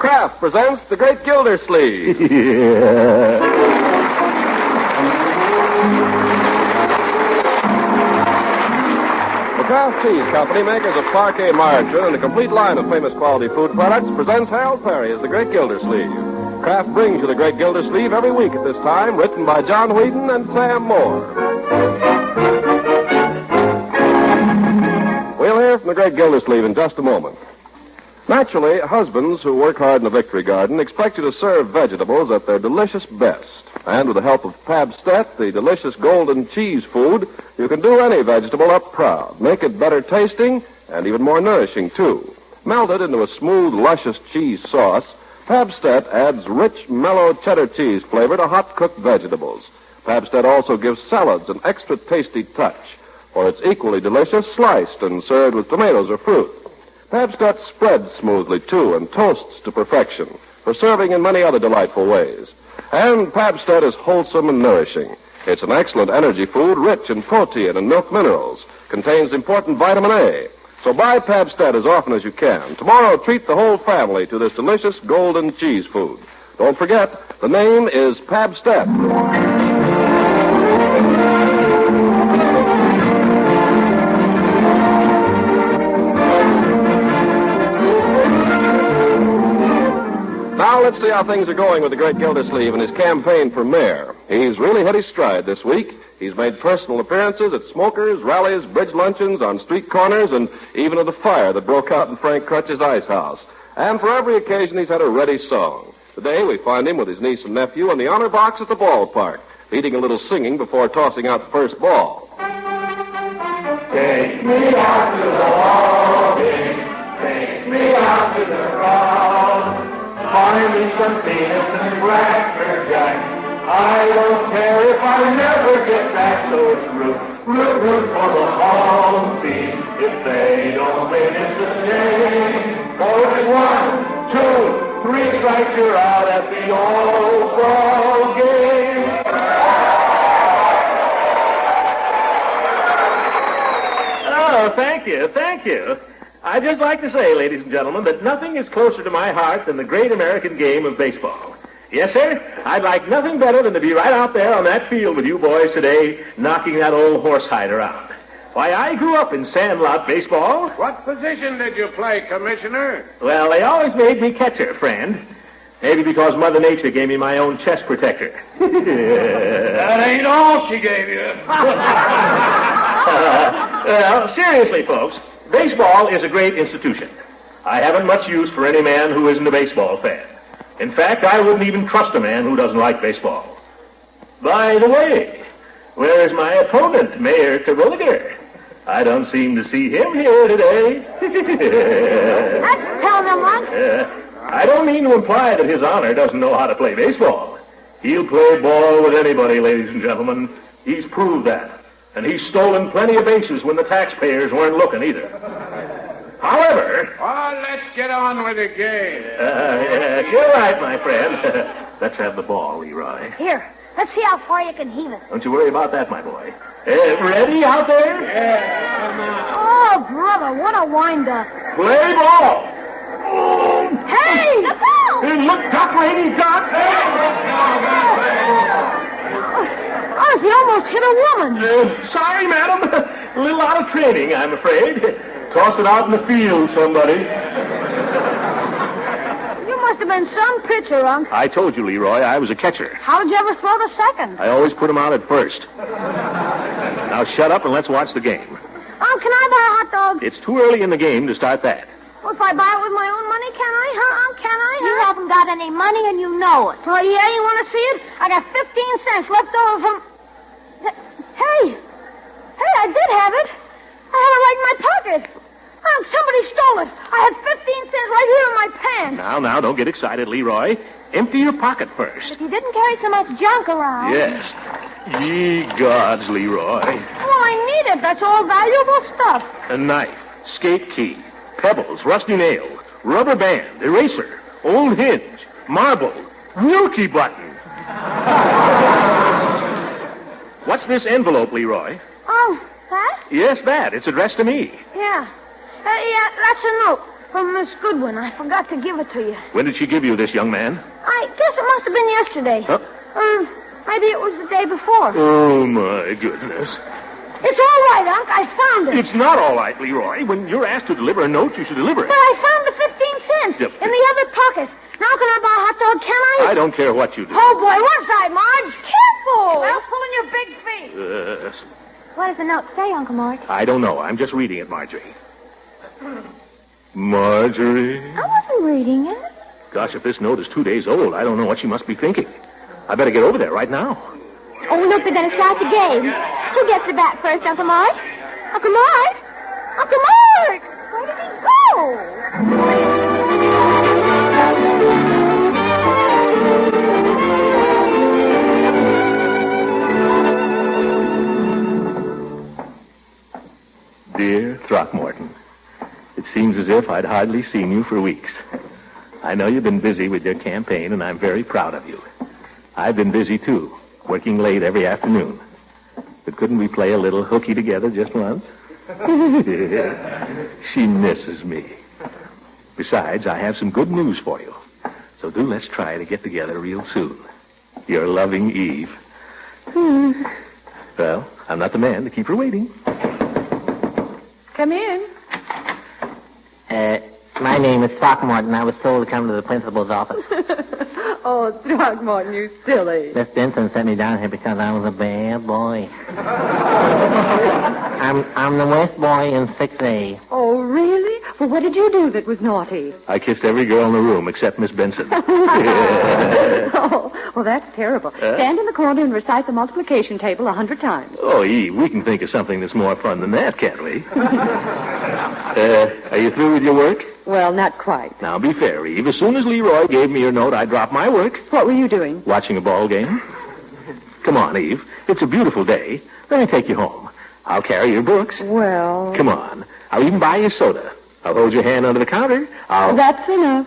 Kraft presents The Great Gildersleeve. The Kraft Cheese Company, makers of parquet margarine and a complete line of famous quality food products, presents Harold Peary as The Great Gildersleeve. Kraft brings you The Great Gildersleeve every week at this time, written by John Whedon and Sam Moore. We'll hear from The Great Gildersleeve in just a moment. Naturally, husbands who work hard in the Victory Garden expect you to serve vegetables at their delicious best. And with the help of Pabstet, the delicious golden cheese food, you can do any vegetable up proud. Make it better tasting and even more nourishing, too. Melted into a smooth, luscious cheese sauce, Pabstet adds rich, mellow cheddar cheese flavor to hot-cooked vegetables. Pabstet also gives salads an extra tasty touch, for it's equally delicious sliced and served with tomatoes or fruit. Pabstet spreads smoothly, too, and toasts to perfection, for serving in many other delightful ways. And Pabstet is wholesome and nourishing. It's an excellent energy food, rich in protein and milk minerals. Contains important vitamin A. So buy Pabstet as often as you can. Tomorrow, treat the whole family to this delicious golden cheese food. Don't forget, the name is Pabstet. Now let's see how things are going with the Great Gildersleeve in his campaign for mayor. He's really hit his stride this week. He's made personal appearances at smokers, rallies, bridge luncheons, on street corners, and even at the fire that broke out in Frank Crutch's ice house. And for every occasion, he's had a ready song. Today, we find him with his niece and nephew in the honor box at the ballpark, leading a little singing before tossing out the first ball. Take me out to the ball game. Take me out to the crowd. Find me some peanuts and cracker jack. I don't care if I never get back, so it's root for the home team. If they don't win, it's a shame. For it's 1, 2, 3 strikes, you're out at the old ball game. Oh, thank you. I'd just like to say, ladies and gentlemen, that nothing is closer to my heart than the great American game of baseball. Yes, sir, I'd like nothing better than to be right out there on that field with you boys today, knocking that old horsehide around. Why, I grew up in sandlot baseball. What position did you play, Commissioner? Well, they always made me catcher, friend. Maybe because Mother Nature gave me my own chest protector. That ain't all she gave you. Well, seriously, folks, baseball is a great institution. I haven't much use for any man who isn't a baseball fan. In fact, I wouldn't even trust a man who doesn't like baseball. By the way, where's my opponent, Mayor Terwilliger? I don't seem to see him here today. Let's tell them what. I don't mean to imply that His Honor doesn't know how to play baseball. He'll play ball with anybody, ladies and gentlemen. He's proved that. And he's stolen plenty of bases when the taxpayers weren't looking either. However... Oh, let's get on with the game. Yes, you're right, my friend. Let's have the ball, Leroy. Here, let's see how far you can heave it. Don't you worry about that, my boy. Ready out there? Yeah, come on. Oh, brother, what a wind-up. Play ball. Hey! The ball! Hey, look, Doc, lady, Doc. Oh, he almost hit a woman. Sorry, madam. A little out of training, I'm afraid. Toss it out in the field, somebody. You must have been some pitcher, Unc. I told you, Leroy, I was a catcher. How'd you ever throw the second? I always put him out at first. Now shut up and let's watch the game. Oh, can I buy a hot dog? It's too early in the game to start that. Well, if I buy it with my own money, can I, huh? Can I, huh? You haven't got any money and you know it. Oh, yeah? You want to see it? I got 15 cents left over from... Hey, I did have it. I had it right in my pocket. Somebody stole it. I had 15 cents right here in my pants. Now, don't get excited, Leroy. Empty your pocket first. But you didn't carry so much junk around. Yes. Ye gods, Leroy. Well, I need it. That's all valuable stuff. A knife, skate key, pebbles, rusty nail, rubber band, eraser, old hinge, marble, Wilkie button. What's this envelope, Leroy? Oh, that? Yes, that. It's addressed to me. Yeah. Yeah, that's a note. From Miss Goodwin. I forgot to give it to you. When did she give you this, young man? I guess it must have been yesterday. Huh? Maybe it was the day before. Oh, my goodness. It's all right, Unc. I found it. It's not all right, Leroy. When you're asked to deliver a note, you should deliver it. But I found the 15 cents Yep. in the other pocket. Now can I buy a hot dog, can I? I don't care what you do. Oh, boy, one side, Marge. Careful. Well, pulling your big feet. Yes. What does the note say, Uncle Mort? I don't know. I'm just reading it, Marjorie. Marjorie? I wasn't reading it. Gosh, if this note is 2 days old, I don't know what she must be thinking. I better get over there right now. Oh, look, they're going to start the game. Who gets the bat first, Uncle Mort? Uncle Mort? Uncle Mort! Where did he go? Dear Throckmorton, it seems as if I'd hardly seen you for weeks. I know you've been busy with your campaign, and I'm very proud of you. I've been busy, too, working late every afternoon. But couldn't we play a little hooky together just once? She misses me. Besides, I have some good news for you. So let's try to get together real soon. Your loving Eve. Well, I'm not the man to keep her waiting. Come in. My name is Throckmorton. I was told to come to the principal's office. Oh, Throckmorton, you silly. Miss Benson sent me down here because I was a bad boy. I'm the worst boy in 6A. Oh, really? Well, what did you do that was naughty? I kissed every girl in the room except Miss Benson. Oh, well, that's terrible. Stand in the corner and recite the multiplication table 100 times. Oh, Eve, we can think of something that's more fun than that, can't we? Are you through with your work? Well, not quite. Now, be fair, Eve. As soon as Leroy gave me your note, I dropped my work. What were you doing? Watching a ball game. Come on, Eve. It's a beautiful day. Let me take you home. I'll carry your books. Well... Come on. I'll even buy you soda. I'll hold your hand under the counter. That's enough.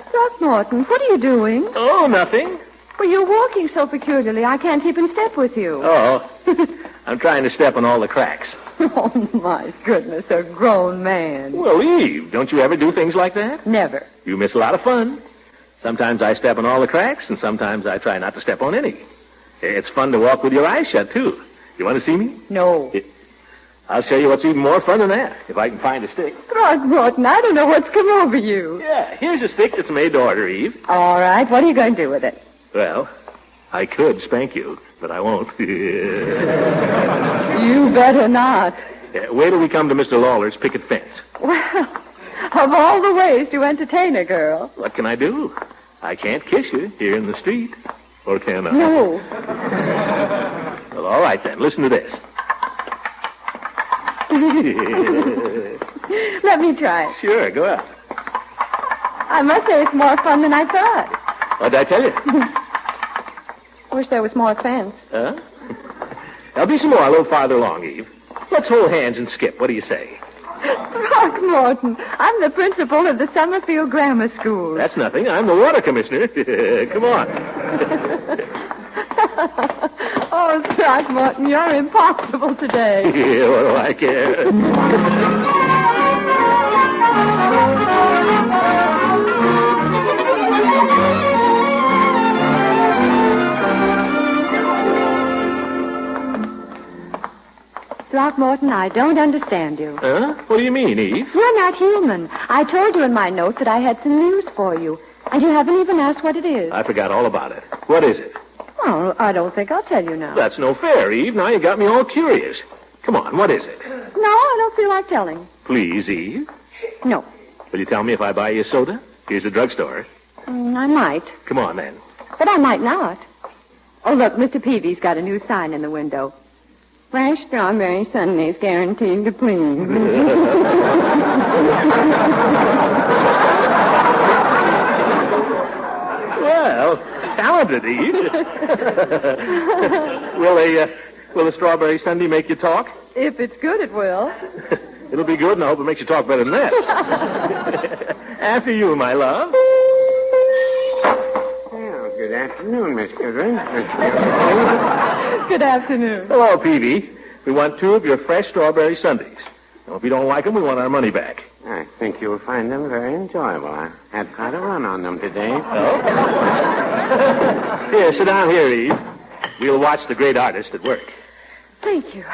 Throckmorton, what are you doing? Oh, nothing. Well, you're walking so peculiarly, I can't keep in step with you. Oh, I'm trying to step on all the cracks. Oh, my goodness, a grown man. Well, Eve, don't you ever do things like that? Never. You miss a lot of fun. Sometimes I step on all the cracks, and sometimes I try not to step on any. It's fun to walk with your eyes shut, too. You want to see me? No. I'll show you what's even more fun than that, if I can find a stick. Throckmorton, I don't know what's come over you. Yeah, here's a stick that's made to order, Eve. All right, what are you going to do with it? Well, I could spank you, but I won't. You better not. Wait till we come to Mr. Lawler's picket fence. Well, of all the ways to entertain a girl. What can I do? I can't kiss you here in the street. Or can I? No. Well, all right, then. Listen to this. Let me try it. Sure, go out. I must say it's more fun than I thought. What'd I tell you? Wish there was more fence. Huh? There'll be some more a little farther along, Eve. Let's hold hands and skip. What do you say? Throckmorton, I'm the principal of the Summerfield Grammar School. That's nothing. I'm the water commissioner. Come on. Oh, Throckmorton, you're impossible today. Yeah, what do I care? Throckmorton, I don't understand you. Huh? What do you mean, Eve? You're not human. I told you in my note that I had some news for you, and you haven't even asked what it is. I forgot all about it. What is it? Well, I don't think I'll tell you now. That's no fair, Eve. Now you got me all curious. Come on, what is it? No, I don't feel like telling. Please, Eve. No. Will you tell me if I buy you a soda? Here's a drugstore. I might. Come on, then. But I might not. Oh, look, Mr. Peavy's got a new sign in the window. Fresh strawberry sundaes guaranteed to please. Well, talented, Eve. Will the strawberry sundae make you talk? If it's good, it will. It'll be good, and I hope it makes you talk better than that. After you, my love. Well, good afternoon, Miss Goodwin. Good afternoon. Hello, Peavy. We want 2 of your fresh strawberry sundaes. Now, if you don't like them, we want our money back. I think you'll find them very enjoyable. I had quite a run on them today. Oh? Here, sit down here, Eve. We'll watch the great artist at work. Thank you.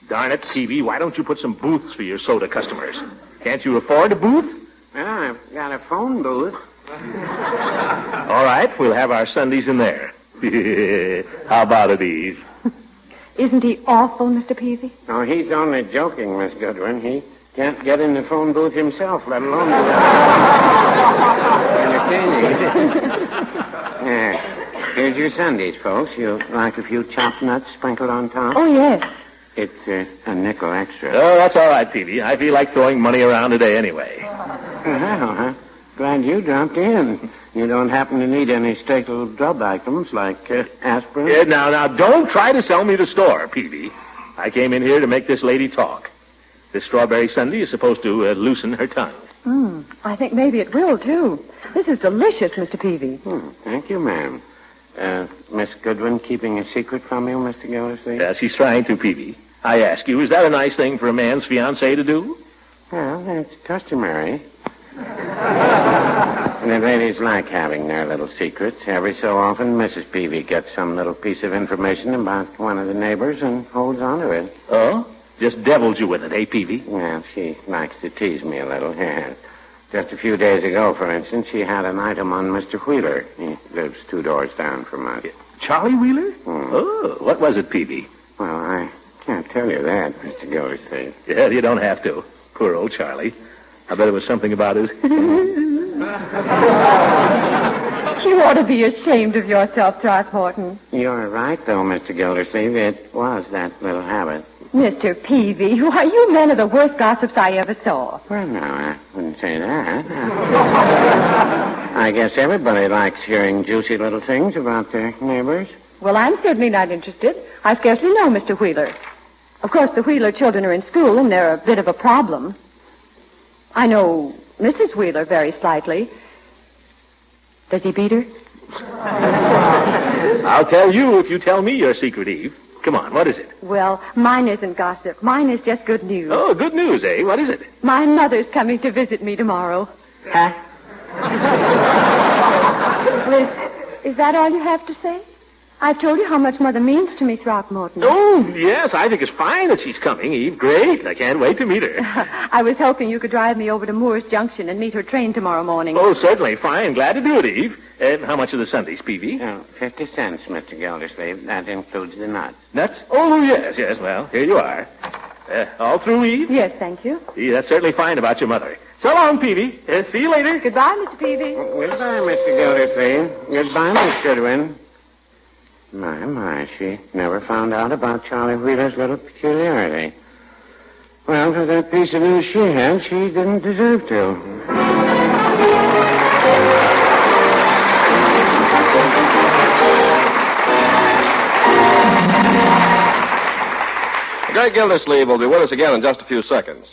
Darn it, Peavy, why don't you put some booths for your soda customers? Can't you afford a booth? Well, I've got a phone booth. All right, we'll have our sundaes in there. How about it, Eve? Isn't he awful, Mr. Peavy? Oh, he's only joking, Miss Goodwin. He can't get in the phone booth himself, let alone entertaining. Here's your sundaes, folks. You like a few chopped nuts sprinkled on top? Oh, yes. It's a nickel extra. Oh, that's all right, Peavy. I feel like throwing money around today anyway. Well, glad you dropped in. You don't happen to need any staple drug items like aspirin? Now, don't try to sell me the store, Peavy. I came in here to make this lady talk. This strawberry sundae is supposed to loosen her tongue. I think maybe it will, too. This is delicious, Mr. Peavy. Thank you, ma'am. Miss Goodwin keeping a secret from you, Mr. Gildersleeve? Yes, she's trying to, Peavy. I ask you, is that a nice thing for a man's fiancée to do? Well, it's customary. And the ladies like having their little secrets. Every so often, Mrs. Peavy gets some little piece of information about one of the neighbors and holds on to it. Oh? Just deviled you with it, eh, Peavy? Well, she likes to tease me a little. Just a few days ago, for instance, she had an item on Mr. Wheeler. He lives 2 doors down from us. Charlie Wheeler? Oh, what was it, Peavy? Well, I can't tell you that, Mr. Gildersleeve. Yeah, you don't have to. Poor old Charlie. I bet it was something about his... You ought to be ashamed of yourself, Throckmorton. You're right, though, Mr. Gildersleeve. It was that little habit. Mr. Peavy, why, you men are the worst gossips I ever saw. Well, no, I wouldn't say that. I guess everybody likes hearing juicy little things about their neighbors. Well, I'm certainly not interested. I scarcely know Mr. Wheeler. Of course, the Wheeler children are in school, and they're a bit of a problem. I know Mrs. Wheeler very slightly. Does he beat her? I'll tell you if you tell me your secret, Eve. Come on, what is it? Well, mine isn't gossip. Mine is just good news. Oh, good news, eh? What is it? My mother's coming to visit me tomorrow. Huh? Is that all you have to say? I've told you how much Mother means to me, Throckmorton. Oh, yes, I think it's fine that she's coming, Eve. Great. I can't wait to meet her. I was hoping you could drive me over to Moore's Junction and meet her train tomorrow morning. Oh, certainly. Fine. Glad to do it, Eve. How much are the sundaes, Peavy? 50 cents, Mr. Gildersleeve. That includes the nuts. Nuts? Oh, yes. Well, here you are. All through, Eve? Yes, thank you. See, that's certainly fine about your mother. So long, Peavy. See you later. Goodbye, Mr. Peavy. Goodbye, Mr. Gildersleeve. Goodbye, Miss Goodwin. My, she never found out about Charlie Wheeler's little peculiarity. Well, for that piece of news she had, she didn't deserve to. Great Gildersleeve will be with us again in just a few seconds.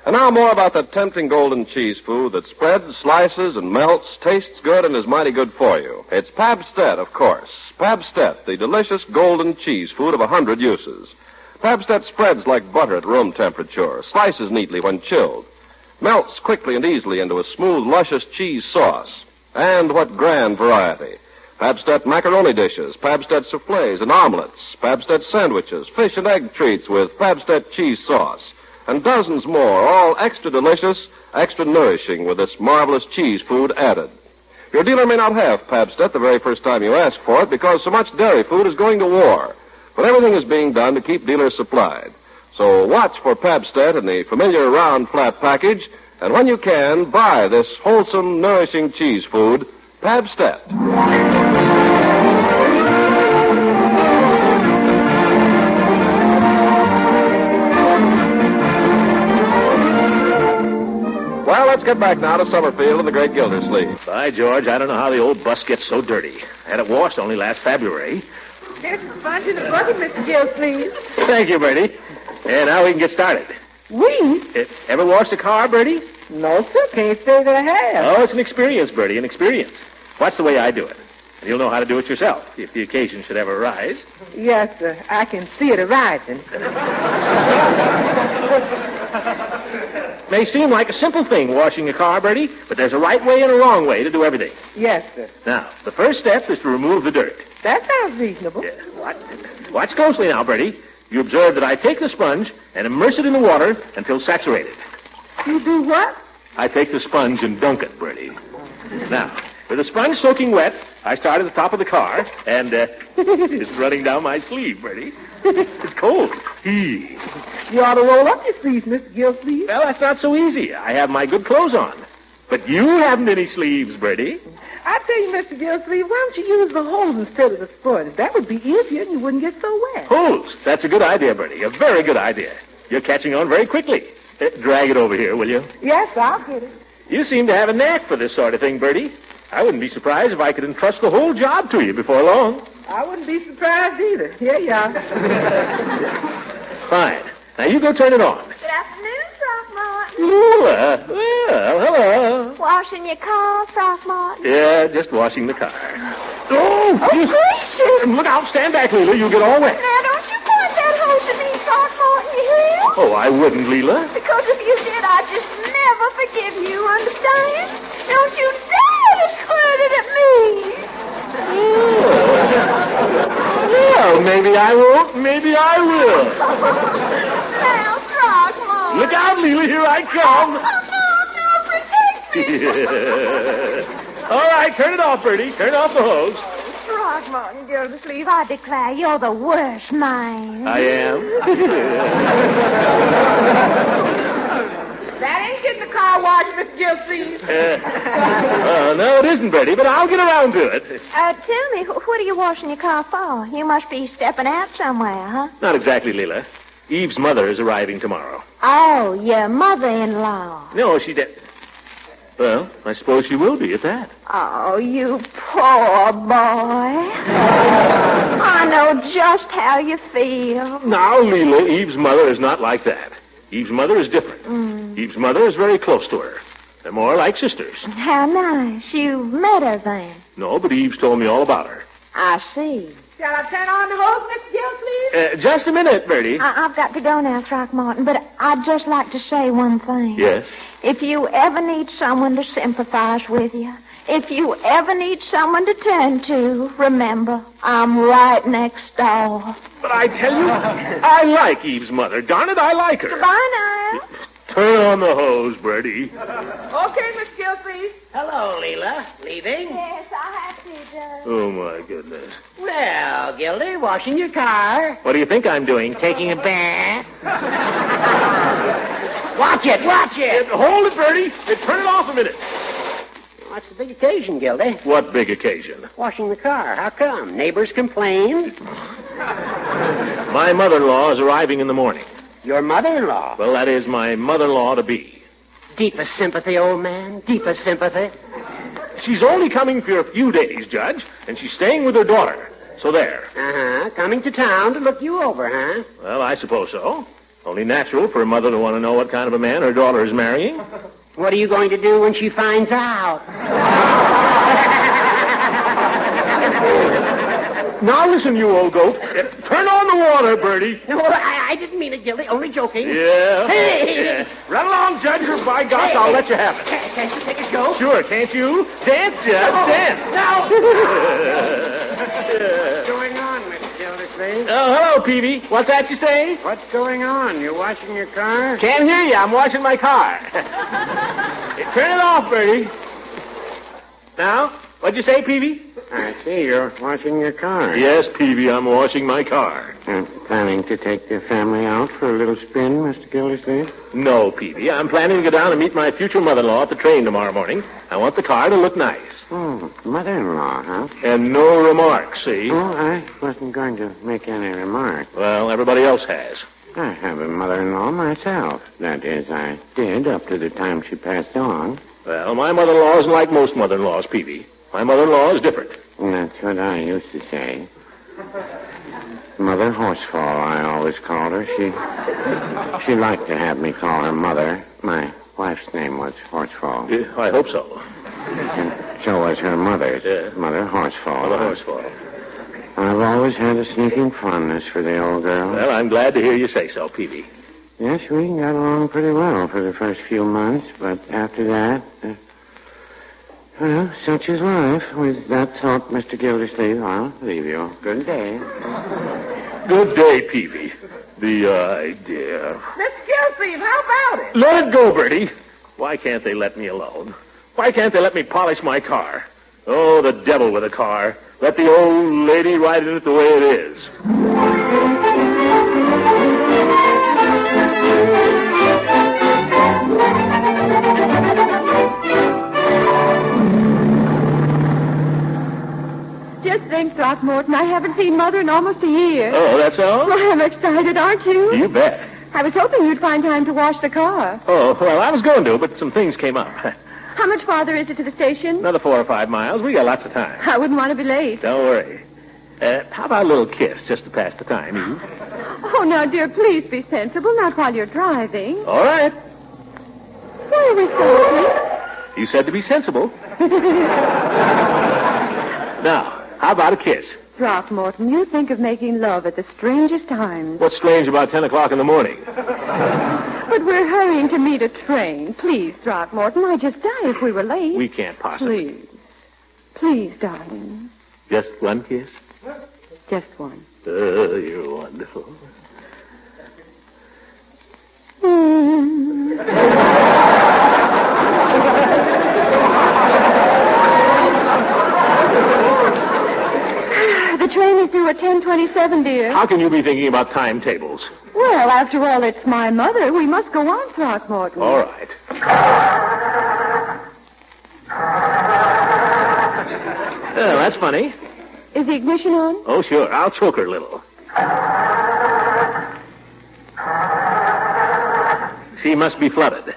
And now more about that tempting golden cheese food that spreads, slices, and melts, tastes good, and is mighty good for you. It's Pabstet, of course. Pabstet, the delicious golden cheese food of 100 uses. Pabstet spreads like butter at room temperature, slices neatly when chilled, melts quickly and easily into a smooth, luscious cheese sauce. And what grand variety. Pabstet macaroni dishes, Pabstet soufflés and omelets, Pabstet sandwiches, fish and egg treats with Pabstet cheese sauce, and dozens more, all extra delicious, extra nourishing with this marvelous cheese food added. Your dealer may not have Pabstet the very first time you ask for it because so much dairy food is going to war. But everything is being done to keep dealers supplied. So watch for Pabstet in the familiar round flat package, and when you can, buy this wholesome, nourishing cheese food, Pabstet. Well, let's get back now to Summerfield and the Great Gildersleeve. By George, I don't know how the old bus gets so dirty. I had it washed only last February. There's some sponge in the bucket, Mr. Gildersleeve. Thank you, Bertie. And now we can get started. We? Ever washed a car, Bertie? No, sir. Can't say that I have. Oh, it's an experience, Bertie, an experience. Watch the way I do it. And you'll know how to do it yourself, if the occasion should ever arise. Yes, sir. I can see it arising. May seem like a simple thing, washing a car, Bertie, but there's a right way and a wrong way to do everything. Yes, sir. Now, the first step is to remove the dirt. That sounds reasonable. Yeah. Watch closely now, Bertie. You observe that I take the sponge and immerse it in the water until saturated. You do what? I take the sponge and dunk it, Bertie. Now, with the sponge soaking wet, I start at the top of the car, and it's running down my sleeve, Bertie. It's cold. You ought to roll up your sleeves, Mr. Gildersleeve. Well, that's not so easy. I have my good clothes on. But you haven't any sleeves, Bertie. I tell you, Mr. Gildersleeve, why don't you use the hose instead of the sponge? That would be easier and you wouldn't get so wet. Hose? That's a good idea, Bertie. A very good idea. You're catching on very quickly. Drag it over here, will you? Yes, I'll get it. You seem to have a knack for this sort of thing, Bertie. I wouldn't be surprised if I could entrust the whole job to you before long. I wouldn't be surprised either. Here you are. Fine. Now, you go turn it on. Good afternoon, Throckmorton. Well, hello. Washing your car, Throckmorton? Yeah, just washing the car. Oh, gracious. Look out. Stand back, Leela. You'll get all wet. Now, don't you point that hose at me, Throckmorton, you hear? Oh, I wouldn't, Leela. Because if you did, I'd just never forgive you, understand? Don't you dare to squirt it at me. Well, maybe I won't. Maybe I will. Now, Throckmorton. Look out, Leela. Here I come. Oh, no, protect me. All right, turn it off, Bertie. Turn off the hose. Throckmorton Gildersleeve, I declare you're the worst man. I am. That ain't getting the car washed, Mr. Gildersleeve. No, it isn't, Bertie, but I'll get around to it. Tell me, what are you washing your car for? You must be stepping out somewhere, huh? Not exactly, Leela. Eve's mother is arriving tomorrow. Oh, your mother-in-law. No, she did. Well, I suppose she will be at that. Oh, you poor boy. I know just how you feel. Now, Leela, Eve's mother is not like that. Eve's mother is different. Eve's mother is very close to her. They're more like sisters. How nice. You met her then. No, but Eve's told me all about her. I see. Shall I turn on the hose, Mr. Gildersleeve? Just a minute, Bertie. I've got to go now, Throckmorton, but I'd just like to say one thing. Yes? If you ever need someone to sympathize with you, if you ever need someone to turn to, remember, I'm right next door. But I tell you, I like Eve's mother. Darn it, I like her. Goodbye now. Turn on the hose, Bertie. Okay, Mr. Gildersleeve. Hello, Leela. Leaving? Yes, I have to, Judge. Oh, my goodness. Well, Gildy, washing your car. What do you think I'm doing? Taking a bath? Watch it, watch it. Hold it, Bertie. Turn it off a minute. What's the big occasion, Gildy? What big occasion? Washing the car. How come? Neighbors complain? My mother-in-law is arriving in the morning. Your mother-in-law? Well, that is my mother-in-law to be. Deepest sympathy, old man. Deepest sympathy. She's only coming for a few days, Judge, and she's staying with her daughter. So there. Uh-huh. Coming to town to look you over, huh? Well, I suppose so. Only natural for a mother to want to know what kind of a man her daughter is marrying. What are you going to do when she finds out? Now listen, you old goat. Turn on the water, Bertie. No, I didn't mean it, Gildy. Only joking. Yeah. Hey! Yeah. Run along, Judge, or by gosh, I'll let you have it. Can't you take a joke? Sure, can't you? Dance, Judge, dance. No. What's going on, Mr. Gildersleeve? Oh, hello, Peavy. What's that you say? What's going on? You washing your car? Can't hear you. I'm washing my car. Turn it off, Bertie. Now, what'd you say, Peavy? I see you're washing your car. Yes, Peavy, I'm washing my car. Planning to take your family out for a little spin, Mr. Gildersleeve? No, Peavy. I'm planning to go down and meet my future mother-in-law at the train tomorrow morning. I want the car to look nice. Oh, mother-in-law, huh? And no remarks, see? Oh, I wasn't going to make any remark. Well, everybody else has. I have a mother-in-law myself. That is, I did up to the time she passed on. Well, my mother-in-law isn't like most mother-in-laws, Peavy. My mother-in-law is different. That's what I used to say. Mother Horsefall, I always called her. She liked to have me call her Mother. My wife's name was Horsefall. Yeah, I hope so. And so was her mother's. Yeah. Mother Horsefall. Mother Horsefall. I've always had a sneaking fondness for the old girl. Well, I'm glad to hear you say so, Peavy. Yes, we got along pretty well for the first few months, but after that, well, such is life. With that thought, Mr. Gildersleeve, I'll leave you. Good day. Good day, Peavy. The idea. Miss Gildersleeve, how about it? Let it go, Bertie. Why can't they let me alone? Why can't they let me polish my car? Oh, the devil with a car. Let the old lady ride in it the way it is. Just think, Throckmorton, I haven't seen Mother in almost a year. Oh, that's all? Well, I'm excited, aren't you? You bet. I was hoping you'd find time to wash the car. Oh, well, I was going to, but some things came up. How much farther is it to the station? Another 4 or 5 miles. We got lots of time. I wouldn't want to be late. Don't worry. How about a little kiss just to pass the time, Eve? Oh, now, dear, please be sensible, not while you're driving. All right. Why are we stopping? You said to be sensible. Now, how about a kiss? Throckmorton, you think of making love at the strangest times. What's strange about 10 o'clock in the morning? But we're hurrying to meet a train. Please, Throckmorton, I'd just die if we were late. We can't possibly. Please. Please, darling. Just one kiss? Just one. Oh, you're wonderful. The train is due at 10:27, dear. How can you be thinking about timetables? Well, after all, it's my mother. We must go on, Throckmorton. All right. Oh, that's funny. Is the ignition on? Oh, sure. I'll choke her a little. She must be flooded.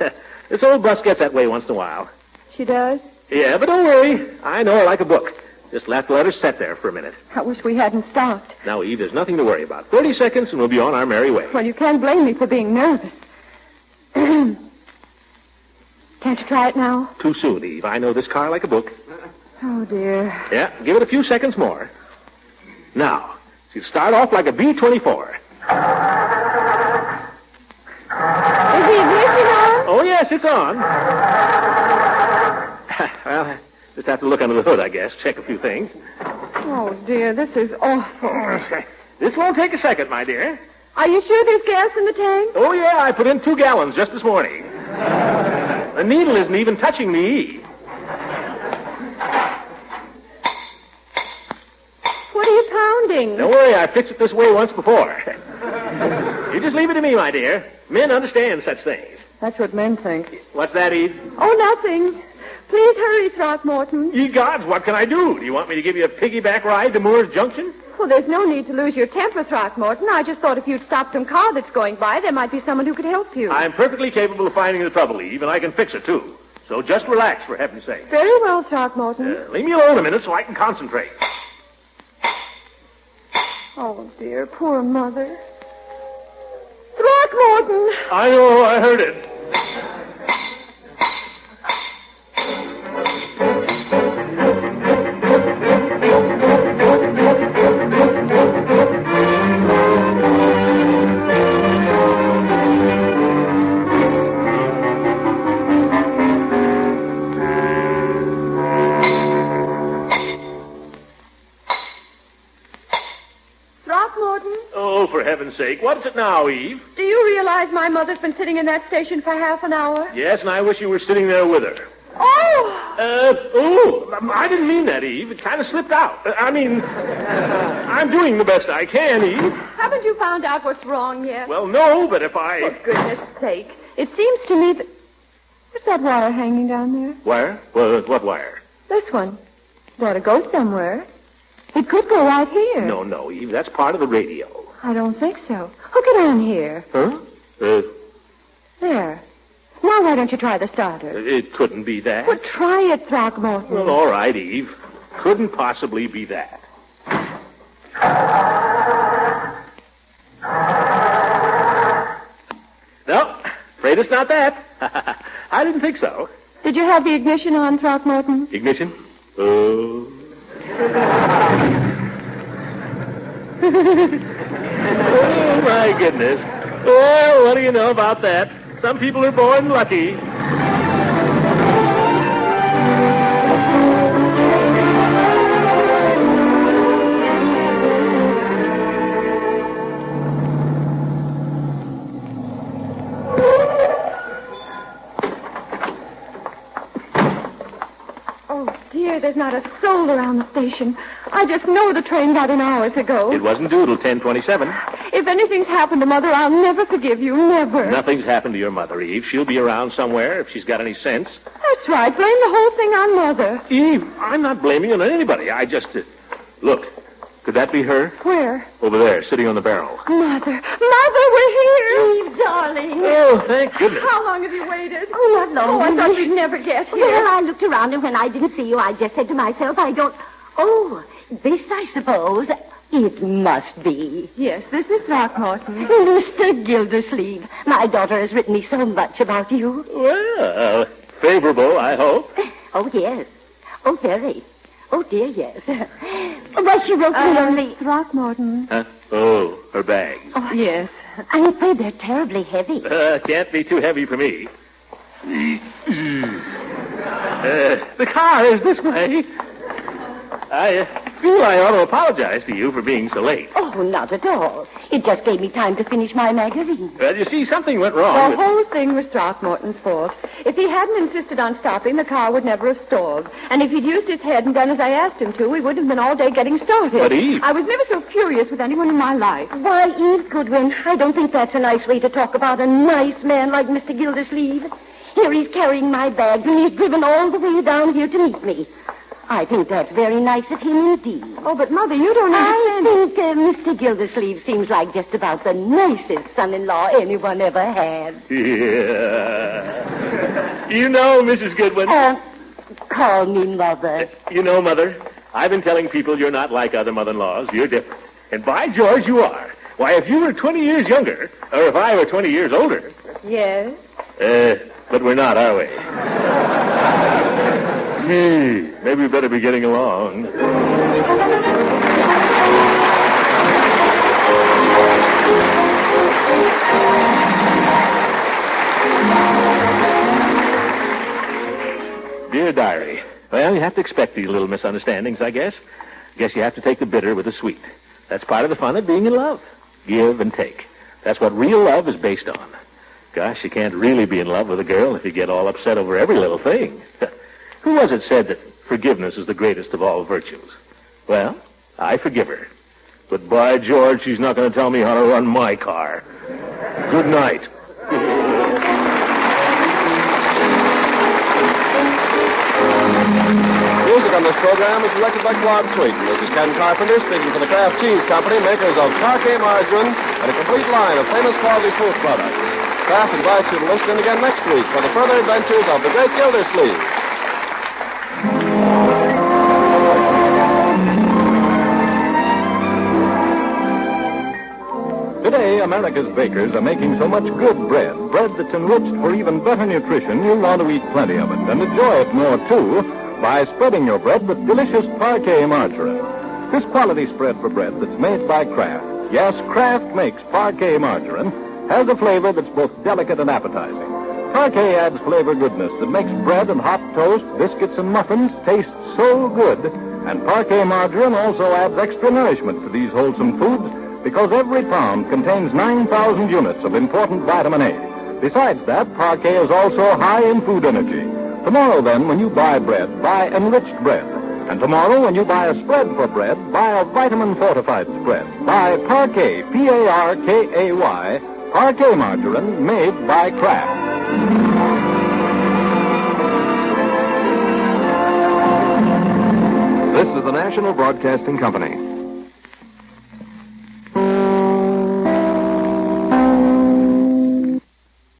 This old bus gets that way once in a while. She does? Yeah, but don't worry. I know her like a book. Just have to let her sit there for a minute. I wish we hadn't stopped. Now, Eve, there's nothing to worry about. 30 seconds and we'll be on our merry way. Well, you can't blame me for being nervous. Can't you try it now? Too soon, Eve. I know this car like a book. Oh, dear. Yeah, give it a few seconds more. Now, she'll start off like a B-24. Is the ignition on? Oh, yes, it's on. Well, just have to look under the hood, I guess. Check a few things. Oh, dear, this is awful. This won't take a second, my dear. Are you sure there's gas in the tank? Oh, yeah, I put in 2 gallons just this morning. The needle isn't even touching the E. What are you pounding? Don't worry, I fixed it this way once before. You just leave it to me, my dear. Men understand such things. That's what men think. What's that, Eve? Oh, nothing. Please hurry, Throckmorton. Ye gods, what can I do? Do you want me to give you a piggyback ride to Moore's Junction? Well, there's no need to lose your temper, Throckmorton. I just thought if you'd stopped some car that's going by, there might be someone who could help you. I'm perfectly capable of finding the trouble, Eve, and I can fix it, too. So just relax, for heaven's sake. Very well, Throckmorton. Leave me alone a minute so I can concentrate. Oh, dear, poor Mother. Throckmorton! I know, I heard it. For heaven's sake, what is it now, Eve? Do you realize my mother's been sitting in that station for half an hour? Yes, and I wish you were sitting there with her. Oh! I didn't mean that, Eve. It kind of slipped out. I'm doing the best I can, Eve. Haven't you found out what's wrong yet? Well, no, but if I... For goodness sake. It seems to me that... What's that wire hanging down there? Wire? Well, what wire? This one. It ought to go somewhere. It could go right here. No, Eve. That's part of the radio. I don't think so. Hook it on here. Huh? There. Now why don't you try the starter? It couldn't be that. Well, try it, Throckmorton. Well, all right, Eve. Couldn't possibly be that. afraid it's not that. I didn't think so. Did you have the ignition on, Throckmorton? Ignition? Oh. Oh, my goodness. Well, what do you know about that? Some people are born lucky. There's not a soul around the station. I just know the train got in hours ago. It wasn't due till 10:27. If anything's happened to Mother, I'll never forgive you, never. Nothing's happened to your mother, Eve. She'll be around somewhere if she's got any sense. That's right. Blame the whole thing on Mother. Eve, I'm not blaming you on anybody. I just... Look, could that be her? Where? Over there, sitting on the barrel. Mother, we're here. Eve, darling. Oh, thank goodness. How long have you waited? Oh, not long. Oh, I thought you'd never get here. Well, I looked around, and when I didn't see you, I just said to myself, I don't... Oh, this, I suppose, it must be. Yes, this is Throckmorton. Mr. Gildersleeve, my daughter has written me so much about you. Well, favorable, I hope. Oh, yes. Oh, very. Oh, dear, yes. Well, she wrote me only... Throckmorton. Huh? Oh, her bag. Oh, yes. I'm afraid they're terribly heavy. Can't be too heavy for me. The car is this way. I feel I ought to apologize to you for being so late. Oh, not at all. It just gave me time to finish my magazine. Well, you see, something went wrong. The whole thing was Throckmorton's fault. If he hadn't insisted on stopping, the car would never have stalled. And if he'd used his head and done as I asked him to, we wouldn't have been all day getting started. But, Eve... I was never so furious with anyone in my life. Why, Eve Goodwin, I don't think that's a nice way to talk about a nice man like Mr. Gildersleeve. Here he's carrying my bags, and he's driven all the way down here to meet me. I think that's very nice of him indeed. Oh, but, Mother, you don't understand. I think Mr. Gildersleeve seems like just about the nicest son-in-law anyone ever had. Yeah. You know, Mrs. Goodwin... Call me Mother. You know, Mother, I've been telling people you're not like other mother-in-laws. You're different. And by George, you are. Why, if you were 20 years younger, or if I were 20 years older... Yes? But we're not, are we? Maybe we better be getting along. Dear Diary, well, you have to expect these little misunderstandings, I guess. Guess you have to take the bitter with the sweet. That's part of the fun of being in love. Give and take. That's what real love is based on. Gosh, you can't really be in love with a girl if you get all upset over every little thing. Who was it said that forgiveness is the greatest of all virtues? Well, I forgive her. But by George, she's not going to tell me how to run my car. Good night. Music on this program is directed by Claude Sweet. This is Ken Carpenter speaking for the Kraft Cheese Company, makers of parquet margarine and a complete line of famous quality food products. Kraft invites you to listen in again next week for the further adventures of the Great Gildersleeve. Today, America's bakers are making so much good bread that's enriched for even better nutrition, you'll want to eat plenty of it, and enjoy it more, too, by spreading your bread with delicious parquet margarine. This quality spread for bread that's made by Kraft, yes, Kraft makes parquet margarine, has a flavor that's both delicate and appetizing. Parquet adds flavor goodness that makes bread and hot toast, biscuits and muffins taste so good, and parquet margarine also adds extra nourishment to these wholesome foods, because every pound contains 9,000 units of important vitamin A. Besides that, parquet is also high in food energy. Tomorrow, then, when you buy bread, buy enriched bread. And tomorrow, when you buy a spread for bread, buy a vitamin-fortified spread. Buy Parquet, P-A-R-K-A-Y, parquet margarine made by Kraft. This is the National Broadcasting Company.